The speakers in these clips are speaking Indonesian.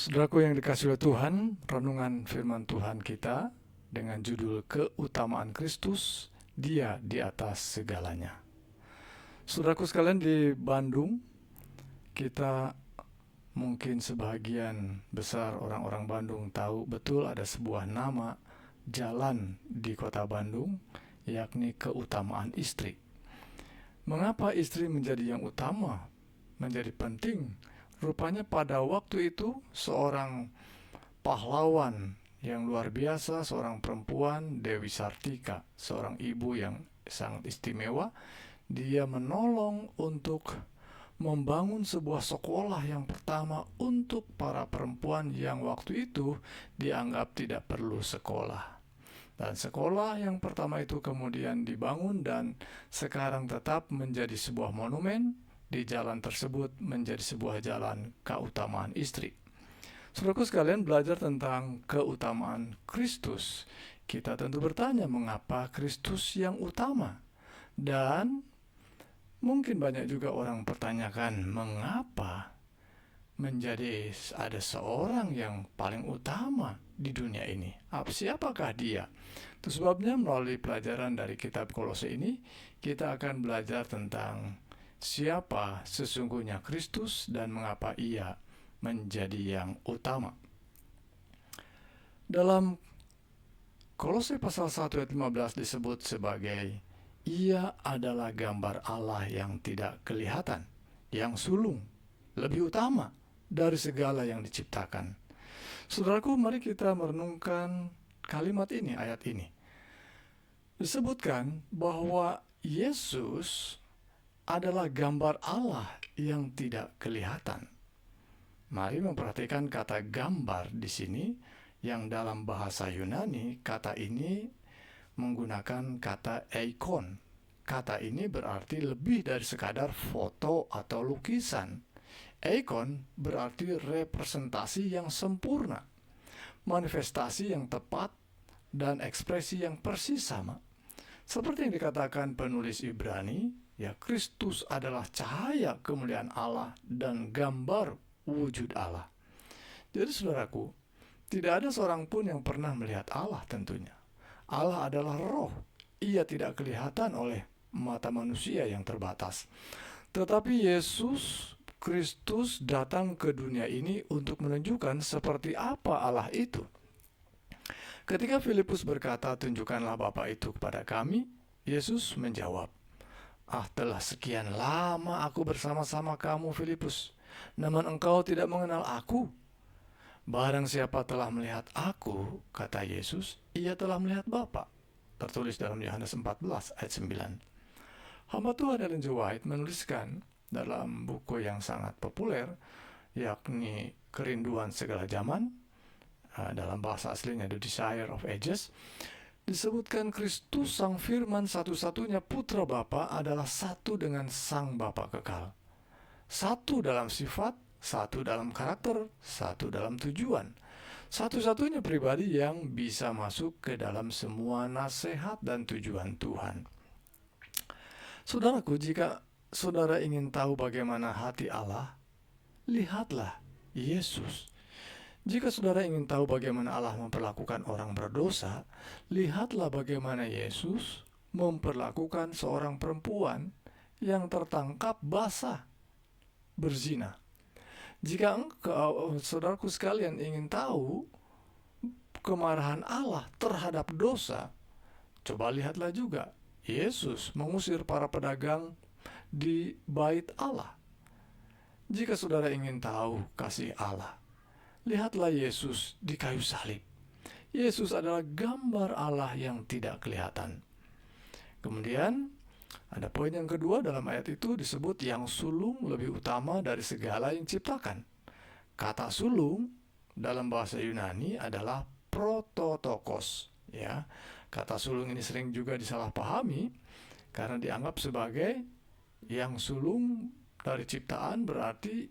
Saudaraku yang dikasihi oleh Tuhan, renungan firman Tuhan kita dengan judul Keutamaan Kristus, Dia di atas segalanya. Saudaraku sekalian, di Bandung, kita mungkin sebagian besar orang-orang Bandung tahu betul ada sebuah nama jalan di kota Bandung, yakni keutamaan istri. Mengapa istri menjadi yang utama, menjadi penting? Rupanya pada waktu itu seorang pahlawan yang luar biasa, seorang perempuan, Dewi Sartika, seorang ibu yang sangat istimewa. Dia menolong untuk membangun sebuah sekolah yang pertama untuk para perempuan yang waktu itu dianggap tidak perlu sekolah. Dan sekolah yang pertama itu kemudian dibangun dan sekarang tetap menjadi sebuah monumen. Di jalan tersebut menjadi sebuah jalan keutamaan istri. Saudaraku sekalian, belajar tentang keutamaan Kristus, kita tentu bertanya mengapa Kristus yang utama. Dan mungkin banyak juga orang pertanyakan mengapa menjadi ada seorang yang paling utama di dunia ini. Siapakah dia? Itu sebabnya melalui pelajaran dari kitab Kolose ini kita akan belajar tentang siapa sesungguhnya Kristus dan mengapa ia menjadi yang utama. Dalam Kolose pasal 1 ayat 15 disebut sebagai ia adalah gambar Allah yang tidak kelihatan, yang sulung, lebih utama dari segala yang diciptakan. Saudaraku, mari kita merenungkan kalimat ini, ayat ini. Disebutkan bahwa Yesus adalah gambar Allah yang tidak kelihatan. Mari memperhatikan kata gambar di sini, yang dalam bahasa Yunani kata ini menggunakan kata eikon. Kata ini berarti lebih dari sekadar foto atau lukisan. Eikon berarti representasi yang sempurna, manifestasi yang tepat, dan ekspresi yang persis sama. Seperti yang dikatakan penulis Ibrani, ya, Kristus adalah cahaya kemuliaan Allah dan gambar wujud Allah. Jadi saudaraku, tidak ada seorang pun yang pernah melihat Allah tentunya. Allah adalah roh. Ia tidak kelihatan oleh mata manusia yang terbatas. Tetapi Yesus Kristus datang ke dunia ini untuk menunjukkan seperti apa Allah itu. Ketika Filipus berkata, "Tunjukkanlah Bapa itu kepada kami," Yesus menjawab, telah sekian lama aku bersama-sama kamu, Filipus, namun engkau tidak mengenal aku. Barang siapa telah melihat aku," kata Yesus, "ia telah melihat Bapa." Tertulis dalam Yohanes 14 ayat 9. Hamba Tuhan Ellen G. White menuliskan dalam buku yang sangat populer, yakni Kerinduan Segala Zaman, dalam bahasa aslinya The Desire of Ages, disebutkan Kristus Sang Firman satu-satunya putra Bapa adalah satu dengan Sang Bapa kekal. Satu dalam sifat, satu dalam karakter, satu dalam tujuan. Satu-satunya pribadi yang bisa masuk ke dalam semua nasihat dan tujuan Tuhan. Saudaraku, jika saudara ingin tahu bagaimana hati Allah, lihatlah Yesus. Jika saudara ingin tahu bagaimana Allah memperlakukan orang berdosa, lihatlah bagaimana Yesus memperlakukan seorang perempuan yang tertangkap basah berzina. Jika saudaraku sekalian ingin tahu kemarahan Allah terhadap dosa, coba lihatlah juga Yesus mengusir para pedagang di bait Allah. Jika saudara ingin tahu kasih Allah, lihatlah Yesus di kayu salib. Yesus adalah gambar Allah yang tidak kelihatan. Kemudian ada poin yang kedua dalam ayat itu disebut yang sulung lebih utama dari segala yang diciptakan. Kata sulung dalam bahasa Yunani adalah prototokos. Ya, kata sulung ini sering juga disalahpahami karena dianggap sebagai yang sulung dari ciptaan berarti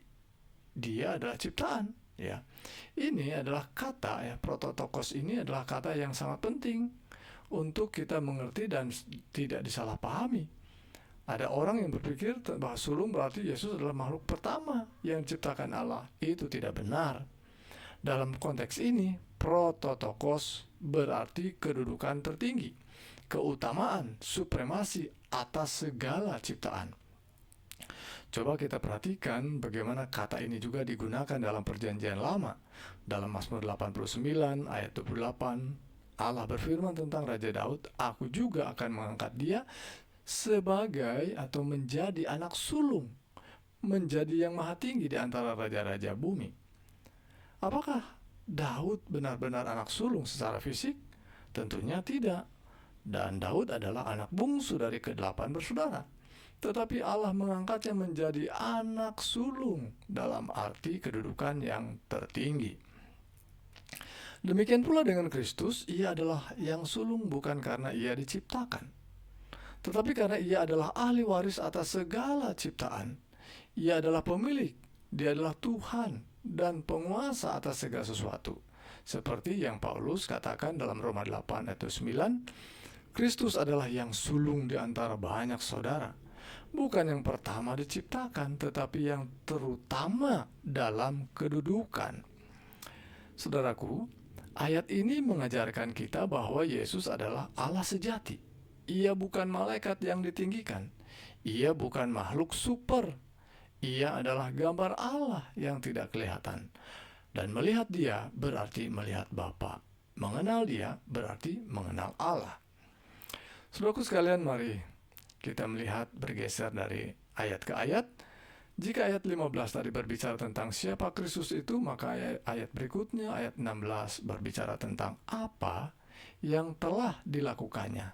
dia adalah ciptaan. Ya, ini adalah kata, ya, prototokos ini adalah kata yang sangat penting untuk kita mengerti dan tidak disalahpahami. Ada orang yang berpikir bahwa sulung berarti Yesus adalah makhluk pertama yang diciptakan Allah. Itu tidak benar. Dalam konteks ini, prototokos berarti kedudukan tertinggi, keutamaan, supremasi atas segala ciptaan. Coba kita perhatikan bagaimana kata ini juga digunakan dalam Perjanjian Lama. Dalam Mazmur 89 ayat 28, Allah berfirman tentang Raja Daud, "Aku juga akan mengangkat dia sebagai atau menjadi anak sulung, menjadi yang maha tinggi di antara raja-raja bumi." Apakah Daud benar-benar anak sulung secara fisik? Tentunya tidak. Dan Daud adalah anak bungsu dari ke-8 bersaudara. Tetapi Allah mengangkatnya menjadi anak sulung dalam arti kedudukan yang tertinggi. Demikian pula dengan Kristus, ia adalah yang sulung bukan karena ia diciptakan, tetapi karena ia adalah ahli waris atas segala ciptaan. Ia adalah pemilik, dia adalah Tuhan dan penguasa atas segala sesuatu. Seperti yang Paulus katakan dalam Roma 8 ayat 9, Kristus adalah yang sulung di antara banyak saudara. Bukan yang pertama diciptakan, tetapi yang terutama dalam kedudukan. Saudaraku, ayat ini mengajarkan kita bahwa Yesus adalah Allah sejati. Ia bukan malaikat yang ditinggikan. Ia bukan makhluk super. Ia adalah gambar Allah yang tidak kelihatan. Dan melihat dia berarti melihat Bapa. Mengenal dia berarti mengenal Allah. Saudaraku sekalian, mari kita melihat bergeser dari ayat ke ayat. Jika ayat 15 tadi berbicara tentang siapa Kristus itu, maka ayat berikutnya, ayat 16, berbicara tentang apa yang telah dilakukannya.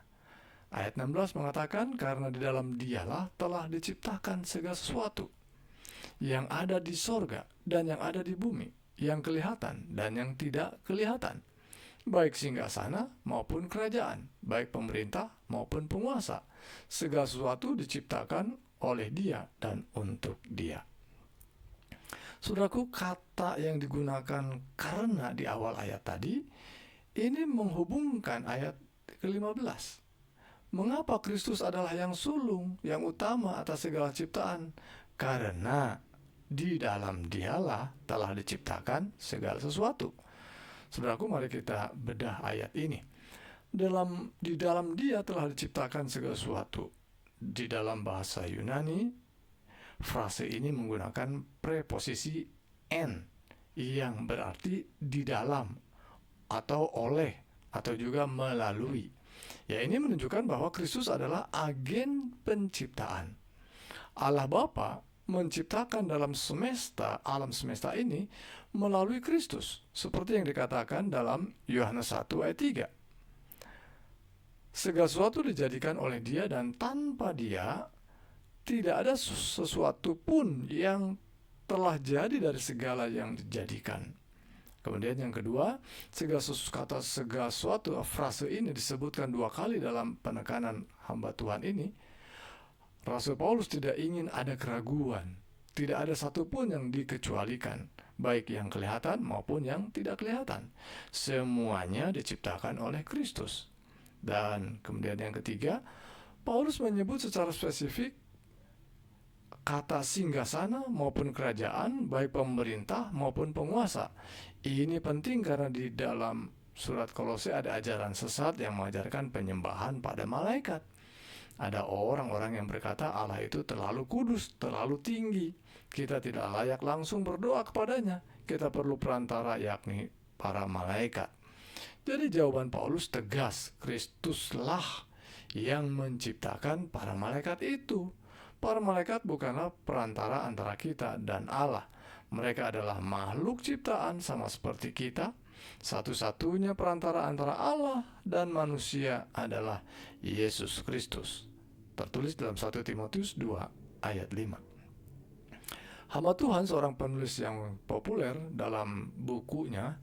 Ayat 16 mengatakan, karena di dalam dialah telah diciptakan segala sesuatu yang ada di sorga dan yang ada di bumi, yang kelihatan dan yang tidak kelihatan, baik singgasana maupun kerajaan, baik pemerintah maupun penguasa. Segala sesuatu diciptakan oleh Dia dan untuk Dia. Saudaraku, kata yang digunakan karena di awal ayat tadi ini menghubungkan ayat ke-15. Mengapa Kristus adalah yang sulung, yang utama atas segala ciptaan? Karena di dalam Dialah telah diciptakan segala sesuatu. Saudaraku, mari kita bedah ayat ini. Di dalam Dia telah diciptakan segala sesuatu. Di dalam bahasa Yunani, frase ini menggunakan preposisi en yang berarti di dalam atau oleh atau juga melalui. Ya, ini menunjukkan bahwa Kristus adalah agen penciptaan. Allah Bapa menciptakan dalam alam semesta ini melalui Kristus, seperti yang dikatakan dalam Yohanes 1 ayat 3. Segala sesuatu dijadikan oleh Dia, dan tanpa Dia tidak ada sesuatu pun yang telah jadi dari segala yang dijadikan. Kemudian yang kedua, segala sesuatu, frase ini disebutkan 2 kali dalam penekanan hamba Tuhan ini. Rasul Paulus tidak ingin ada keraguan. Tidak ada satupun yang dikecualikan, baik yang kelihatan maupun yang tidak kelihatan. Semuanya diciptakan oleh Kristus. Dan kemudian yang ketiga, Paulus menyebut secara spesifik kata singgasana maupun kerajaan, baik pemerintah maupun penguasa. Ini penting karena di dalam surat Kolose ada ajaran sesat yang mengajarkan penyembahan pada malaikat. Ada orang-orang yang berkata Allah itu terlalu kudus, terlalu tinggi. Kita tidak layak langsung berdoa kepadanya. Kita perlu perantara, yakni para malaikat. Jadi jawaban Paulus tegas, Kristuslah yang menciptakan para malaikat itu. Para malaikat bukanlah perantara antara kita dan Allah. Mereka adalah makhluk ciptaan sama seperti kita. Satu-satunya perantara antara Allah dan manusia adalah Yesus Kristus. Tertulis dalam 1 Timotius 2 ayat 5. Hamba Tuhan, seorang penulis yang populer, dalam bukunya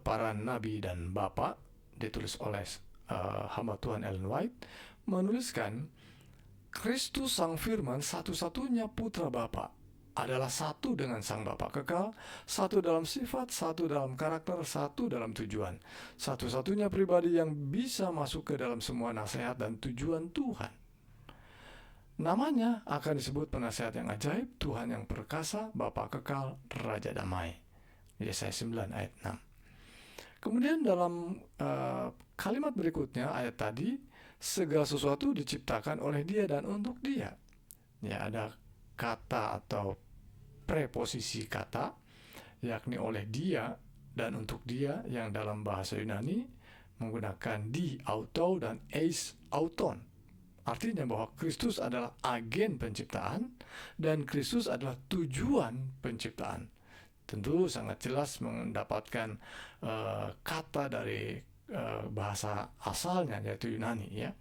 Para Nabi dan Bapa, ditulis oleh hamba Tuhan Ellen White, menuliskan Kristus Sang Firman, satu-satunya putra Bapa, adalah satu dengan Sang Bapa kekal, satu dalam sifat, satu dalam karakter, satu dalam tujuan. Satu-satunya pribadi yang bisa masuk ke dalam semua nasihat dan tujuan Tuhan. Namanya akan disebut penasihat yang ajaib, Tuhan yang perkasa, Bapa kekal, Raja damai. Yesaya 9 ayat 6. Kemudian dalam kalimat berikutnya ayat tadi, segala sesuatu diciptakan oleh Dia dan untuk Dia. Ya, ada kata atau preposisi kata, yakni oleh Dia dan untuk Dia, yang dalam bahasa Yunani menggunakan di auto dan eis auton. Artinya bahwa Kristus adalah agen penciptaan dan Kristus adalah tujuan penciptaan. Tentu sangat jelas mendapatkan kata dari bahasa asalnya, yaitu Yunani, ya.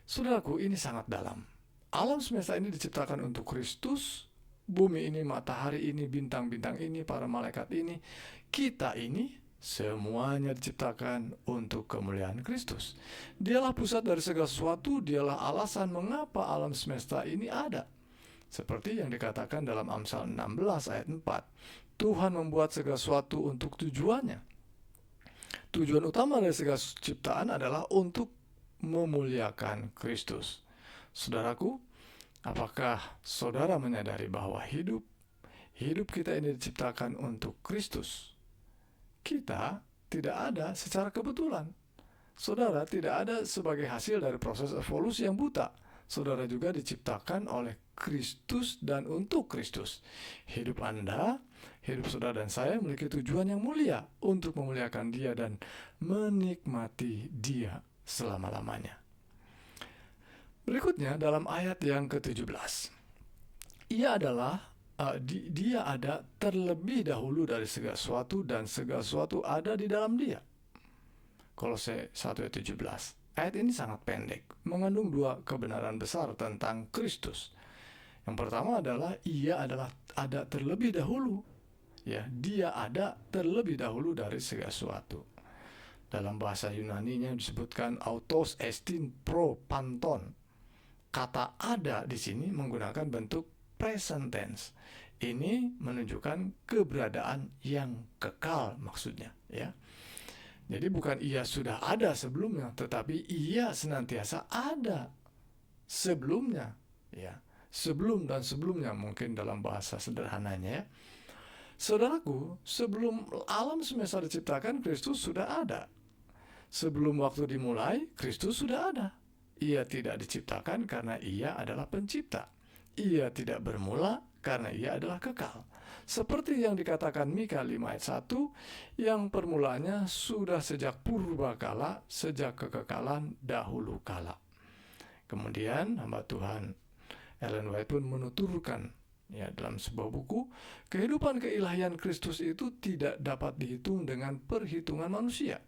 Saudaraku, ini sangat dalam. Alam semesta ini diciptakan untuk Kristus. Bumi ini, matahari ini, bintang-bintang ini, para malaikat ini, kita ini, semuanya diciptakan untuk kemuliaan Kristus. Dialah pusat dari segala sesuatu, dialah alasan mengapa alam semesta ini ada. Seperti yang dikatakan dalam Amsal 16 ayat 4. Tuhan membuat segala sesuatu untuk tujuannya. Tujuan utama dari segala ciptaan adalah untuk memuliakan Kristus. Saudaraku, apakah saudara menyadari bahwa hidup kita ini diciptakan untuk Kristus? Kita tidak ada secara kebetulan. Saudara tidak ada sebagai hasil dari proses evolusi yang buta. Saudara juga diciptakan oleh Kristus dan untuk Kristus. Hidup Anda, hidup saudara dan saya memiliki tujuan yang mulia untuk memuliakan Dia dan menikmati Dia selama-lamanya. Berikutnya dalam ayat yang ke-17. Dia ada terlebih dahulu dari segala sesuatu dan segala sesuatu ada di dalam Dia. Kolose 1 ayat 17. Ayat ini sangat pendek, mengandung dua kebenaran besar tentang Kristus. Yang pertama adalah Ia adalah ada terlebih dahulu. Ya, Dia ada terlebih dahulu dari segala sesuatu. Dalam bahasa Yunaninya disebutkan autos estin pro panton. Kata ada di sini menggunakan bentuk present tense. Ini menunjukkan keberadaan yang kekal maksudnya, ya. Jadi bukan Ia sudah ada sebelumnya, tetapi Ia senantiasa ada sebelumnya, ya. Sebelum dan sebelumnya mungkin dalam bahasa sederhananya, ya. Saudaraku, sebelum alam semesta diciptakan, Kristus sudah ada. Sebelum waktu dimulai, Kristus sudah ada. Ia tidak diciptakan karena Ia adalah pencipta. Ia tidak bermula karena Ia adalah kekal. Seperti yang dikatakan Mika 5 ayat 1, yang permulaannya sudah sejak purba kala, sejak kekekalan dahulu kala. Kemudian hamba Tuhan Ellen White pun menuturkan, ya, dalam sebuah buku, kehidupan keilahian Kristus itu tidak dapat dihitung dengan perhitungan manusia.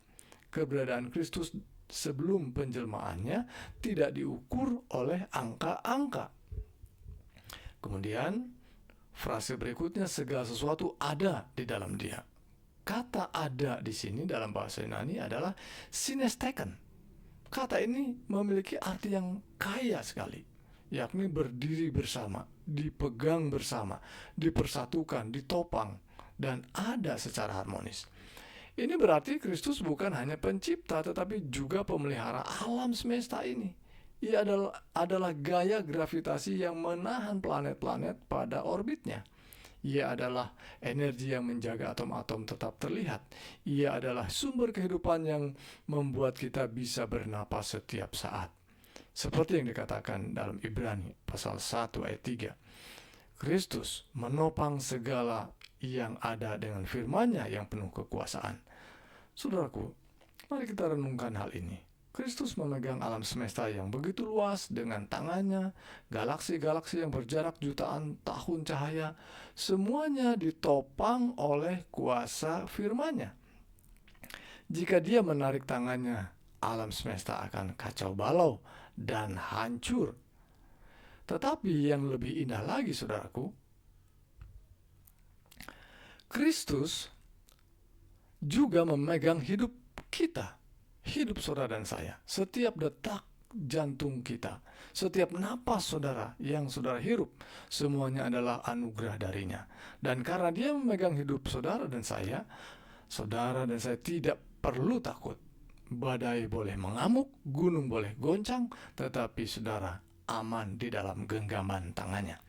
Keberadaan Kristus sebelum penjelmaannya tidak diukur oleh angka-angka. Kemudian frase berikutnya, segala sesuatu ada di dalam Dia. Kata ada di sini dalam bahasa Yunani adalah synesteken. Kata ini memiliki arti yang kaya sekali, yakni berdiri bersama, dipegang bersama, dipersatukan, ditopang, dan ada secara harmonis. Ini berarti Kristus bukan hanya pencipta, tetapi juga pemelihara alam semesta ini. Ia adalah gaya gravitasi yang menahan planet-planet pada orbitnya. Ia adalah energi yang menjaga atom-atom tetap terlihat. Ia adalah sumber kehidupan yang membuat kita bisa bernapas setiap saat. Seperti yang dikatakan dalam Ibrani pasal 1 ayat 3. Kristus menopang segala yang ada dengan firman-Nya yang penuh kekuasaan. Saudaraku, mari kita renungkan hal ini. Kristus memegang alam semesta yang begitu luas dengan tangannya, galaksi-galaksi yang berjarak jutaan tahun cahaya, semuanya ditopang oleh kuasa firman-Nya. Jika Dia menarik tangannya, alam semesta akan kacau balau dan hancur. Tetapi yang lebih indah lagi, saudaraku, Kristus juga memegang hidup kita, hidup saudara dan saya. Setiap detak jantung kita, setiap napas saudara yang saudara hirup, semuanya adalah anugerah darinya. Dan karena Dia memegang hidup saudara dan saya tidak perlu takut. Badai boleh mengamuk, gunung boleh goncang, tetapi saudara aman di dalam genggaman tangannya.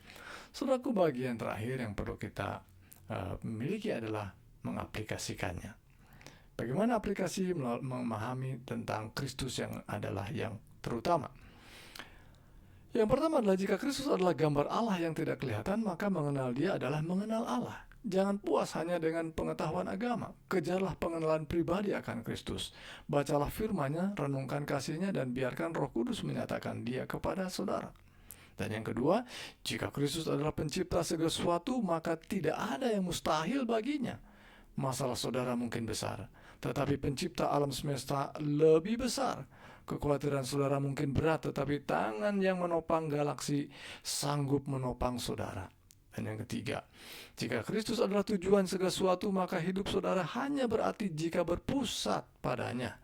Saudaraku, bagian terakhir yang perlu kita miliki adalah mengaplikasikannya. Bagaimana aplikasi memahami tentang Kristus yang adalah yang terutama? Yang pertama adalah jika Kristus adalah gambar Allah yang tidak kelihatan, maka mengenal Dia adalah mengenal Allah. Jangan puas hanya dengan pengetahuan agama. Kejarlah pengenalan pribadi akan Kristus. Bacalah firman-Nya, renungkan kasih-Nya, dan biarkan Roh Kudus menyatakan Dia kepada saudara. Dan yang kedua, jika Kristus adalah pencipta segala sesuatu, maka tidak ada yang mustahil baginya. Masalah saudara mungkin besar, tetapi pencipta alam semesta lebih besar. Kekhawatiran saudara mungkin berat, tetapi tangan yang menopang galaksi sanggup menopang saudara. Dan yang ketiga, jika Kristus adalah tujuan segala sesuatu, maka hidup saudara hanya berarti jika berpusat padanya.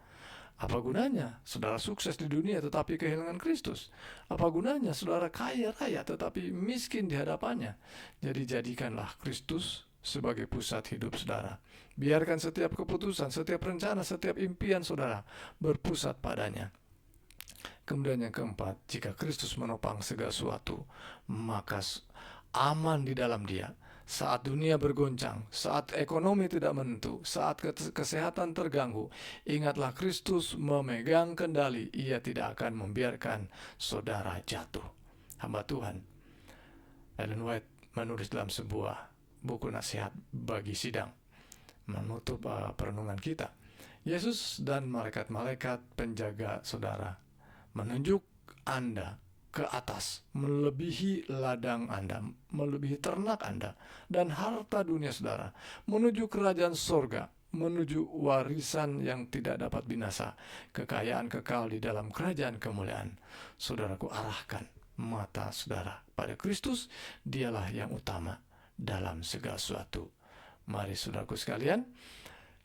Apa gunanya saudara sukses di dunia tetapi kehilangan Kristus? Apa gunanya saudara kaya raya tetapi miskin di hadapannya? Jadi jadikanlah Kristus sebagai pusat hidup saudara. Biarkan setiap keputusan, setiap rencana, setiap impian saudara berpusat padanya. Kemudian yang keempat, jika Kristus menopang segala sesuatu, maka aman di dalam Dia. Saat dunia bergoncang, saat ekonomi tidak menentu, saat kesehatan terganggu, ingatlah Kristus memegang kendali. Ia tidak akan membiarkan saudara jatuh. Hamba Tuhan Ellen White menulis dalam sebuah buku nasihat bagi sidang, menutup perenungan kita. Yesus dan malaikat-malaikat penjaga saudara menunjuk Anda ke atas, melebihi ladang Anda, melebihi ternak Anda, dan harta dunia saudara, menuju kerajaan sorga, menuju warisan yang tidak dapat binasa, kekayaan kekal di dalam kerajaan kemuliaan. Saudaraku, arahkan mata saudara pada Kristus. Dialah yang utama dalam segala sesuatu. Mari saudaraku sekalian,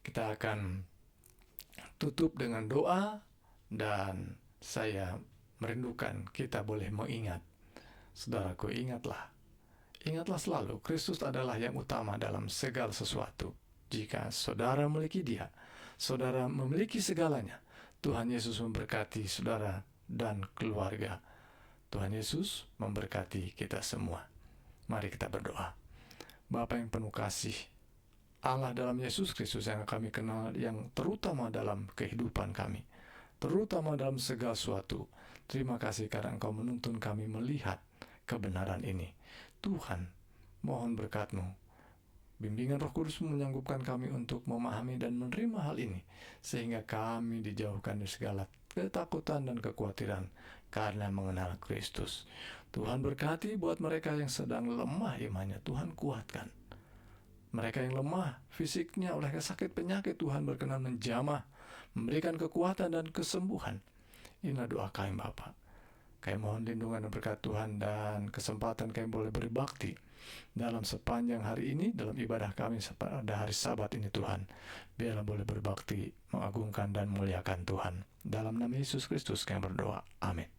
kita akan tutup dengan doa, dan saya merindukan kita boleh mengingat. Saudaraku, ingatlah selalu, Kristus adalah yang utama dalam segala sesuatu. Jika saudara memiliki Dia, saudara memiliki segalanya. Tuhan Yesus memberkati saudara dan keluarga. Tuhan Yesus memberkati kita semua. Mari kita berdoa. Bapa yang penuh kasih, Allah dalam Yesus Kristus yang kami kenal, yang terutama dalam kehidupan kami, terutama dalam segala sesuatu, terima kasih karena Engkau menuntun kami melihat kebenaran ini. Tuhan, mohon berkat-Mu, bimbingan Roh Kudus menyanggupkan kami untuk memahami dan menerima hal ini, sehingga kami dijauhkan dari segala ketakutan dan kekhawatiran karena mengenal Kristus. Tuhan berkati buat mereka yang sedang lemah imannya, Tuhan kuatkan. Mereka yang lemah fisiknya oleh sakit penyakit, Tuhan berkenan menjamah, memberikan kekuatan dan kesembuhan. Inilah doa kami Bapa. Kami mohon lindungan dan berkat Tuhan dan kesempatan kami boleh berbakti dalam sepanjang hari ini, dalam ibadah kami pada hari Sabat ini Tuhan. Biarlah boleh berbakti, mengagungkan dan muliakan Tuhan. Dalam nama Yesus Kristus kami berdoa. Amin.